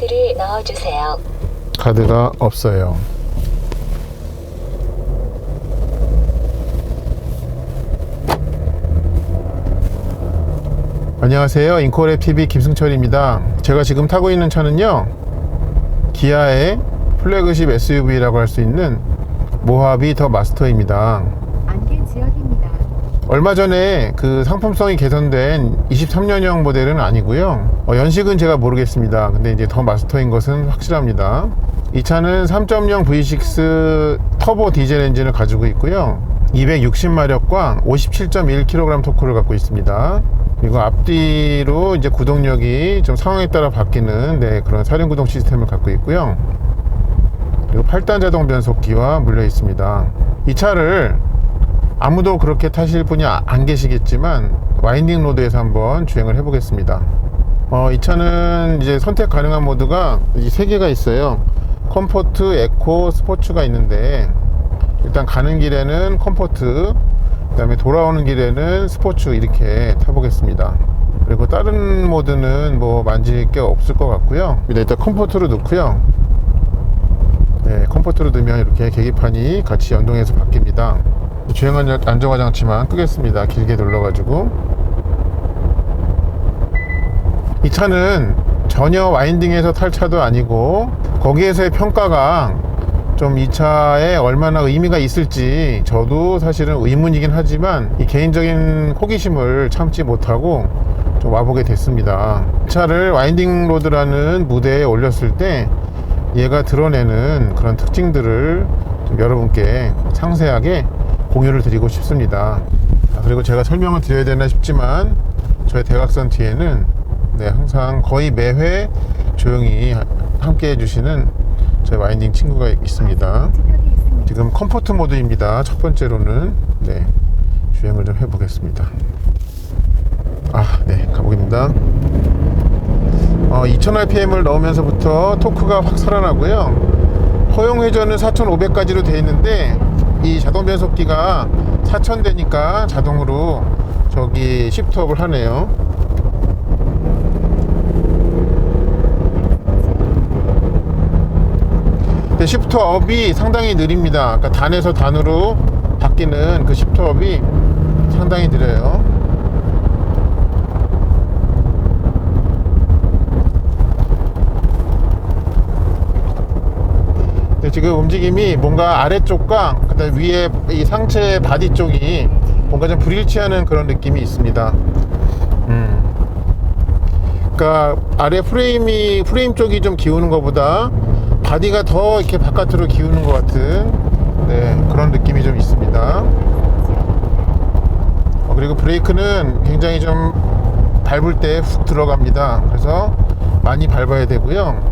카드를 넣어주세요. 카드가 없어요. 안녕하세요. 인코랩 TV 김승철입니다. 제가 지금 타고 있는 차는요, 기아의 플래그십 SUV라고 할 수 있는 모하비 더 마스터입니다. 안개 지역입니다. 얼마 전에 그 상품성이 개선된 23년형 모델은 아니고요. 연식은 제가 모르겠습니다. 근데 이제 더 마스터인 것은 확실합니다. 이 차는 3.0 V6 터보 디젤 엔진을 가지고 있고요. 260마력과 57.1kg 토크를 갖고 있습니다. 그리고 앞뒤로 이제 구동력이 좀 상황에 따라 바뀌는 그런 사륜구동 시스템을 갖고 있고요. 그리고 8단 자동 변속기와 물려 있습니다. 이 차를 아무도 그렇게 타실 분이 안 계시겠지만 와인딩 로드에서 한번 주행을 해 보겠습니다. 이 차는 이제 선택 가능한 모드가 3개가 있어요. 컴포트, 에코, 스포츠가 있는데, 일단 가는 길에는 컴포트, 그 다음에 돌아오는 길에는 스포츠 이렇게 타보겠습니다. 그리고 다른 모드는 뭐 만질 게 없을 것 같고요. 일단 컴포트로 넣고요. 네, 컴포트로 넣으면 이렇게 계기판이 같이 연동해서 바뀝니다. 주행 안정화 장치만 끄겠습니다. 길게 눌러가지고. 이 차는 전혀 와인딩에서 탈 차도 아니고, 거기에서의 평가가 좀 이 차에 얼마나 의미가 있을지 저도 사실은 의문이긴 하지만 이 개인적인 호기심을 참지 못하고 좀 와보게 됐습니다. 이 차를 와인딩 로드라는 무대에 올렸을 때 얘가 드러내는 그런 특징들을 좀 여러분께 상세하게 공유를 드리고 싶습니다. 그리고 제가 설명을 드려야 되나 싶지만 저의 대각선 뒤에는 항상 거의 매회 조용히 함께 해주시는 저희 와인딩 친구가 있습니다. 지금 컴포트 모드입니다. 첫 번째로는 주행을 좀 해보겠습니다. 가보겠습니다. 2000rpm을 넣으면서부터 토크가 확 살아나고요. 허용 회전은 4500까지로 되어 있는데 이 자동 변속기가 4000 되니까 자동으로 저기 시프트업을 하네요. 시프트업이 상당히 느립니다. 그러니까 단에서 단으로 바뀌는 그 시프트업이 상당히 느려요. 지금 움직임이 뭔가 아래쪽과 그다음 위에 이 상체 바디 쪽이 뭔가 좀 불일치하는 그런 느낌이 있습니다. 그러니까 아래 프레임 쪽이 좀 기우는 것보다 바디가 더 이렇게 바깥으로 기우는 것 같은 그런 느낌이 좀 있습니다. 그리고 브레이크는 굉장히 좀 밟을 때 훅 들어갑니다. 그래서 많이 밟아야 되고요.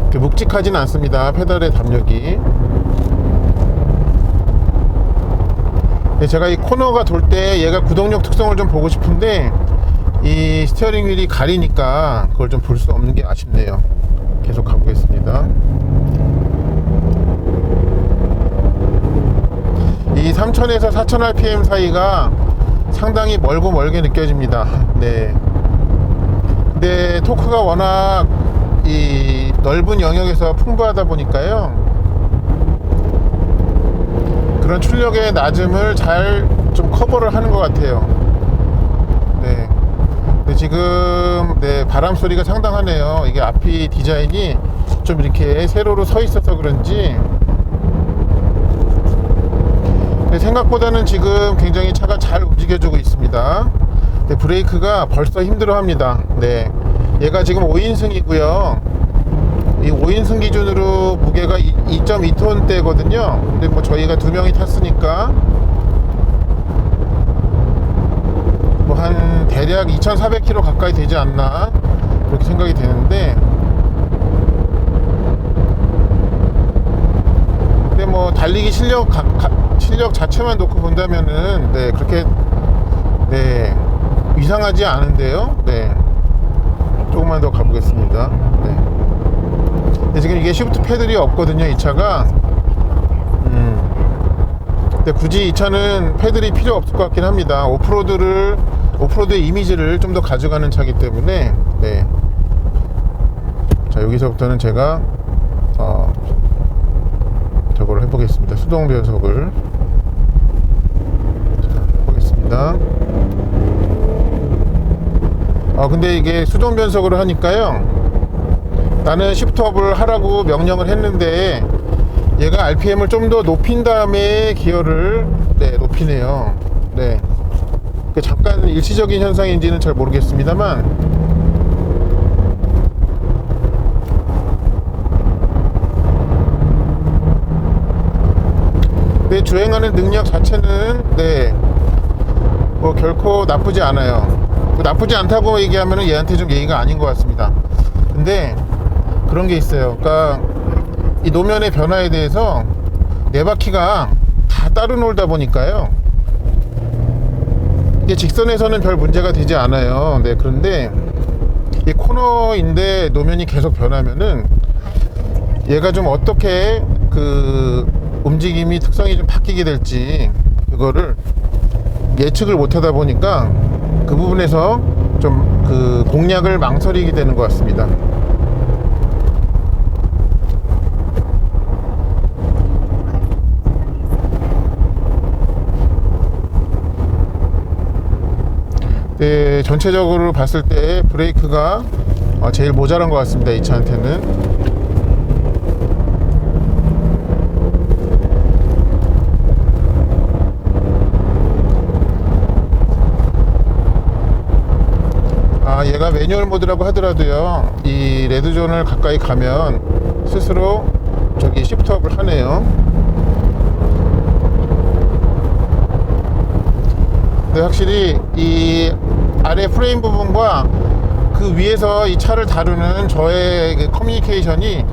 이렇게 묵직하진 않습니다. 페달의 담력이. 제가 이 코너가 돌 때 얘가 구동력 특성을 좀 보고 싶은데 이 스티어링 휠이 가리니까 그걸 좀 볼 수 없는 게 아쉽네요. 계속 가보겠습니다. 이 3000에서 4000rpm 사이가 상당히 멀게 느껴집니다. 근데 토크가 워낙 이 넓은 영역에서 풍부하다 보니까요, 그런 출력의 낮음을 잘 좀 커버를 하는 것 같아요. 근데 지금 바람 소리가 상당하네요. 이게 앞이 디자인이 좀 이렇게 세로로 서 있어서 그런지 생각보다는 지금 굉장히 차가 잘 움직여주고 있습니다. 브레이크가 벌써 힘들어 합니다. 얘가 지금 5인승이고요 이 5인승 기준으로 무게가 2.2톤대거든요 근데 뭐 저희가 2명이 탔으니까 뭐 한 대략 2400km 가까이 되지 않나 그렇게 생각이 되는데, 근데 뭐 달리기 실력 자체만 놓고 본다면은 그렇게 이상하지 않은데요. 조금만 더 가보겠습니다. 근데 지금 이게 시프트 패들이 없거든요, 이 차가. 근데 굳이 이 차는 패들이 필요 없을 것 같긴 합니다. 오프로드의 이미지를 좀 더 가져가는 차이기 때문에 자, 여기서부터는 제가 저거를 해보겠습니다. 수동 변속을 해보겠습니다. 근데 이게 수동 변속으로 하니까요, 나는 시프트업을 하라고 명령을 했는데 얘가 RPM을 좀 더 높인 다음에 기어를 높이네요. 네, 잠깐 일시적인 현상인지는 잘 모르겠습니다만, 네, 주행하는 능력 자체는 뭐 결코 나쁘지 않아요. 나쁘지 않다고 얘기하면 얘한테 좀 예의가 아닌 것 같습니다. 근데 그런 게 있어요. 그러니까 이 노면의 변화에 대해서 네 바퀴가 다 따로 놀다 보니까요, 이게 직선에서는 별 문제가 되지 않아요. 네, 그런데 이 코너인데 노면이 계속 변하면은 얘가 좀 어떻게 움직임이 특성이 좀 바뀌게 될지 그거를 예측을 못 하다 보니까 그 부분에서 좀 공략을 망설이게 되는 것 같습니다. 네, 전체적으로 봤을 때 브레이크가 제일 모자란 것 같습니다. 이 차한테는. 얘가 매뉴얼 모드라고 하더라도요, 이 레드존을 가까이 가면 스스로 저기 시프트업을 하네요. 근데 확실히 이 아래 프레임 부분과 그 위에서 이 차를 다루는 저의 그 커뮤니케이션이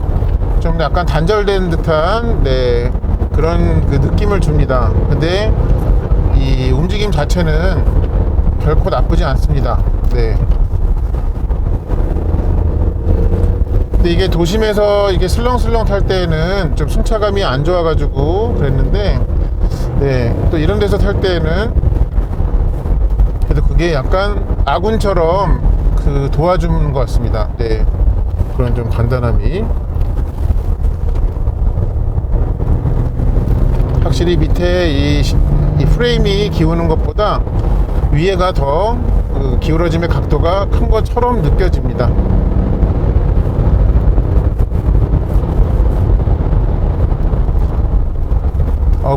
좀 약간 단절된 듯한 그런 느낌을 줍니다. 근데 이 움직임 자체는 결코 나쁘지 않습니다. 근데 이게 도심에서 이게 슬렁슬렁 탈 때에는 좀 승차감이 안 좋아가지고 그랬는데, 또 이런 데서 탈 때에는 그래도 그게 약간 아군처럼 도와주는 것 같습니다. 그런 좀 간단함이. 확실히 밑에 이 프레임이 기우는 것보다 위에가 더 기울어짐의 각도가 큰 것처럼 느껴집니다.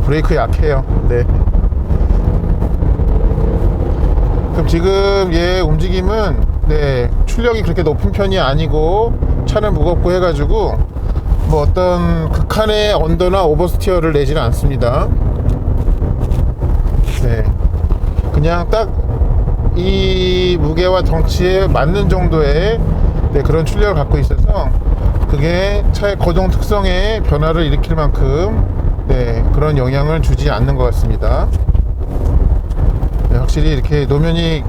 브레이크 약해요. 그럼 지금 얘 움직임은 출력이 그렇게 높은 편이 아니고 차는 무겁고 해가지고 뭐 어떤 극한의 언더나 오버스티어를 내지는 않습니다. 그냥 딱 이 무게와 덩치에 맞는 정도의 그런 출력을 갖고 있어서 그게 차의 거동 특성에 변화를 일으킬 만큼 그런 영향을 주지 않는 것 같습니다. 확실히 이렇게 노면이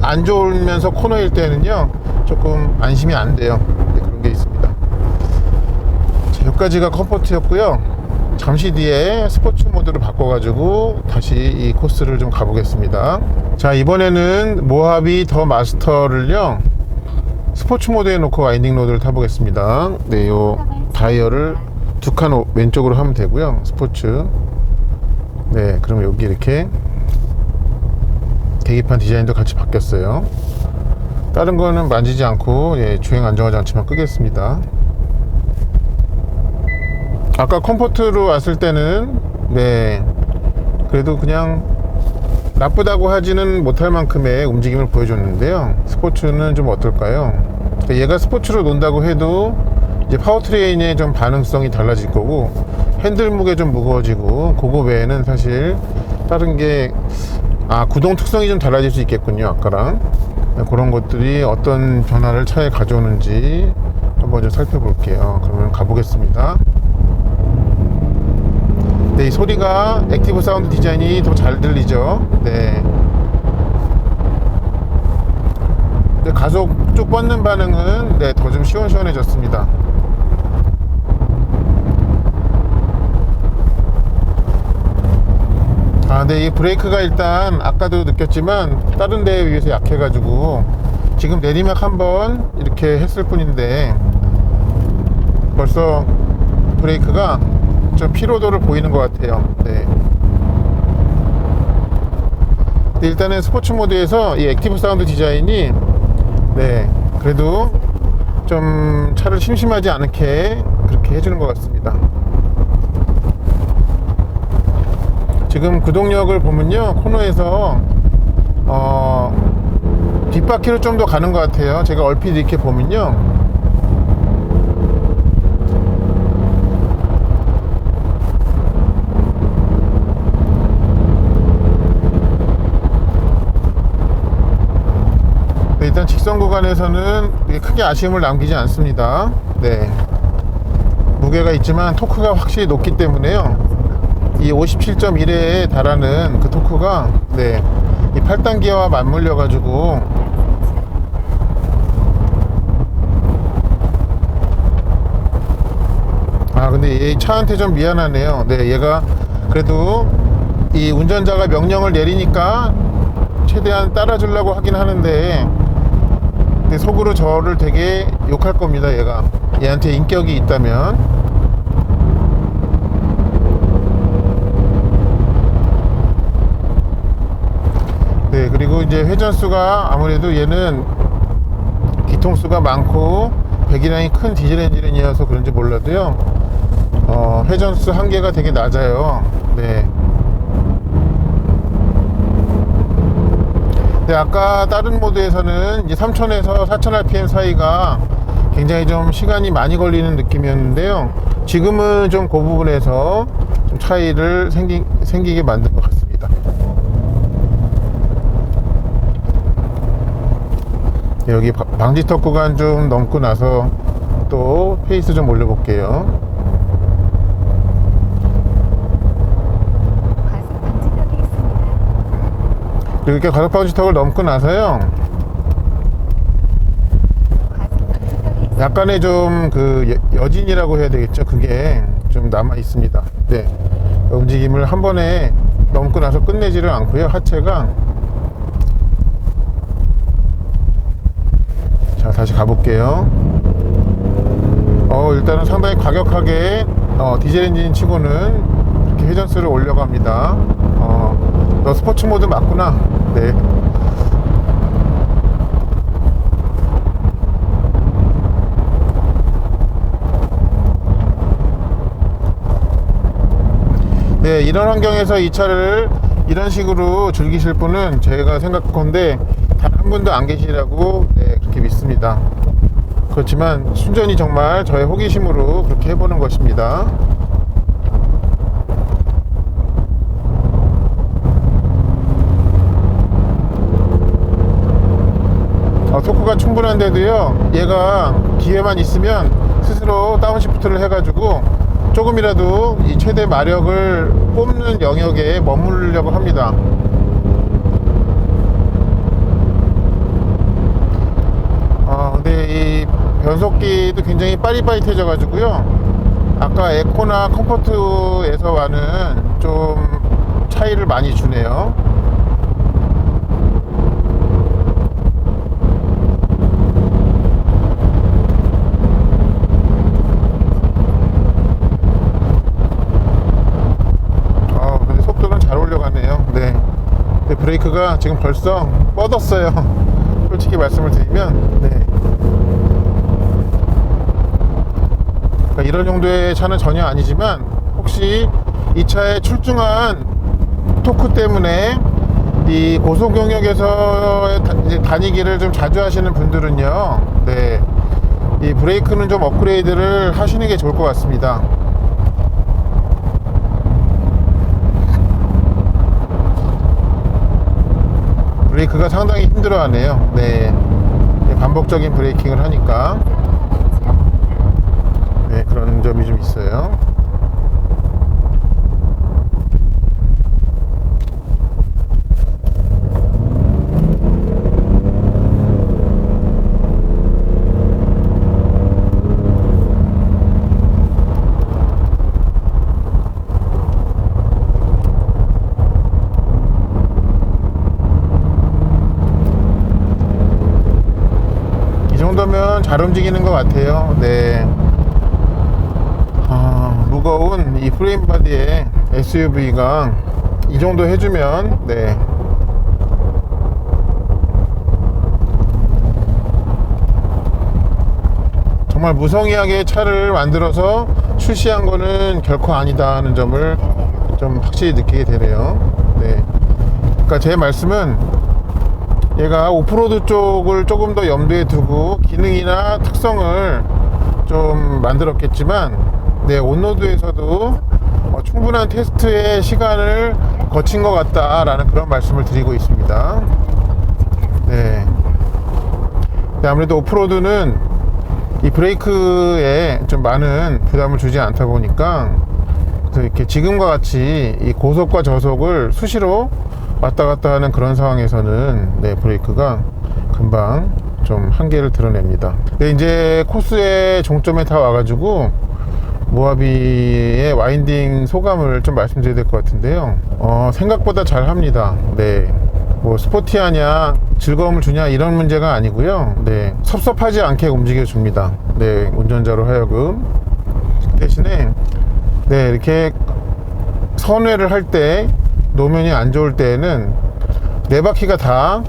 안 좋으면서 코너일 때는요, 조금 안심이 안 돼요. 그런 게 있습니다. 자, 여기까지가 컴포트였고요. 잠시 뒤에 스포츠 모드로 바꿔가지고 다시 이 코스를 좀 가보겠습니다. 자, 이번에는 모하비 더 마스터를요, 스포츠 모드에 놓고 와인딩 로드를 타보겠습니다. 요 다이얼을 두 칸 왼쪽으로 하면 되고요. 스포츠. 그럼 여기 이렇게 계기판 디자인도 같이 바뀌었어요. 다른 거는 만지지 않고 주행 안정화 장치만 끄겠습니다. 아까 컴포트로 왔을 때는 그래도 그냥 나쁘다고 하지는 못할 만큼의 움직임을 보여줬는데요, 스포츠는 좀 어떨까요? 얘가 스포츠로 논다고 해도 이제 파워트레인의 좀 반응성이 달라질 거고, 핸들 무게 좀 무거워지고, 그거 외에는 사실 다른 게 구동 특성이 좀 달라질 수 있겠군요, 아까랑. 그런 것들이 어떤 변화를 차에 가져오는지 한번 좀 살펴볼게요. 그러면 가보겠습니다. 이 소리가 액티브 사운드 디자인이 더 잘 들리죠. 가속 쭉 뻗는 반응은 더 좀 시원시원해졌습니다. 근데 이 브레이크가 일단 아까도 느꼈지만 다른 데에 비해서 약해가지고 지금 내리막 한번 이렇게 했을 뿐인데 벌써 브레이크가 좀 피로도를 보이는 것 같아요. 네. 근데 일단은 스포츠 모드에서 이 액티브 사운드 디자인이 네 그래도 좀 차를 심심하지 않게 그렇게 해주는 것 같습니다. 지금 구동력을 보면요, 코너에서 뒷바퀴로 좀 더 가는 것 같아요. 제가 얼핏 이렇게 보면요, 네, 일단 직선 구간에서는 크게 아쉬움을 남기지 않습니다. 네, 무게가 있지만 토크가 확실히 높기 때문에요, 이 57.1에 달하는 그 토크가 네, 이 8단기와 맞물려 가지고 근데 이 차한테 좀 미안하네요. 네, 얘가 그래도 이 운전자가 명령을 내리니까 최대한 따라주려고 하긴 하는데, 근데 속으로 저를 되게 욕할 겁니다. 얘한테 인격이 있다면. 네, 그리고 이제 회전수가 아무래도 얘는 기통수가 많고 배기량이 큰 디젤 엔진이어서 그런지 몰라도요, 회전수 한계가 되게 낮아요. 네. 근데 아까 다른 모드에서는 이제 3000에서 4000rpm 사이가 굉장히 좀 시간이 많이 걸리는 느낌이었는데요, 지금은 좀 그 부분에서 좀 차이를 생기게 만든 것 같습니다. 여기 방지턱 구간 좀 넘고 나서 또 페이스 좀 올려볼게요. 과속 방지턱이 있습니다. 그리고 이렇게 과속 방지턱을 넘고 나서요, 과속 방지턱이 있습니다. 약간의 좀 그 여진이라고 해야 되겠죠. 그게 좀 남아 있습니다. 네, 움직임을 한 번에 넘고 나서 끝내지를 않고요, 하체가. 자, 다시 가볼게요. 일단은 상당히 과격하게 디젤 엔진 치고는 이렇게 회전수를 올려갑니다. 너 스포츠 모드 맞구나. 네. 네, 이런 환경에서 이 차를 이런 식으로 즐기실 분은 제가 생각컨대 단 한 분도 안 계시라고 네, 그렇게 믿습니다. 그렇지만 순전히 정말 저의 호기심으로 그렇게 해보는 것입니다. 토크가 충분한데도요, 얘가 기회만 있으면 스스로 다운시프트를 해가지고 조금이라도 이 최대 마력을 뽑는 영역에 머무르려고 합니다. 근데 이 변속기도 굉장히 빠릿빠릿해져 가지고요, 아까 에코나 컴포트에서와는 좀 차이를 많이 주네요. 근데 속도는 잘 올려가네요. 네. 근데 브레이크가 지금 벌써 뻗었어요. 솔직히 말씀을 드리면. 네. 그러니까 이런 정도의 차는 전혀 아니지만, 혹시 이 차의 출중한 토크 때문에 이 고속 영역에서 다니기를 좀 자주 하시는 분들은요, 네, 이 브레이크는 좀 업그레이드를 하시는 게 좋을 것 같습니다. 브레이크가 상당히 힘들어하네요. 네, 반복적인 브레이킹을 하니까 네, 그런 점이 좀 있어요. 이 정도면 잘 움직이는 것 같아요. 네. 무거운 이 프레임 바디의 SUV가 이 정도 해주면 네, 정말 무성의하게 차를 만들어서 출시한 거는 결코 아니다 하는 점을 좀 확실히 느끼게 되네요. 네. 그러니까 제 말씀은 얘가 오프로드 쪽을 조금 더 염두에 두고 기능이나 특성을 좀 만들었겠지만, 네, 온로드에서도 충분한 테스트의 시간을 거친 것 같다라는 그런 말씀을 드리고 있습니다. 네. 아무래도 오프로드는 이 브레이크에 좀 많은 부담을 주지 않다 보니까, 그래서 이렇게 지금과 같이 이 고속과 저속을 수시로 왔다 갔다 하는 그런 상황에서는 네, 브레이크가 금방 좀 한계를 드러냅니다. 네, 이제 코스의 종점에 다 와가지고 모하비의 와인딩 소감을 좀 말씀드려야 될 것 같은데요. 생각보다 잘 합니다. 네. 뭐 스포티하냐 즐거움을 주냐 이런 문제가 아니고요. 네, 섭섭하지 않게 움직여 줍니다. 네, 운전자로 하여금. 대신에 네, 이렇게 선회를 할 때 노면이 안 좋을 때에는 네 바퀴가 다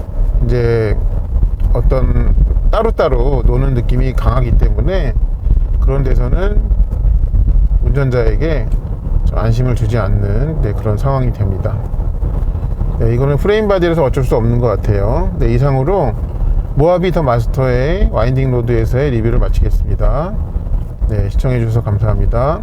이제 어떤 따로따로 노는 느낌이 강하기 때문에 그런 데서는 운전자에게 좀 안심을 주지 않는 네, 그런 상황이 됩니다. 네, 이거는 프레임 바디라서 어쩔 수 없는 것 같아요. 네, 이상으로 모하비 더 마스터의 와인딩 로드에서의 리뷰를 마치겠습니다. 네, 시청해 주셔서 감사합니다.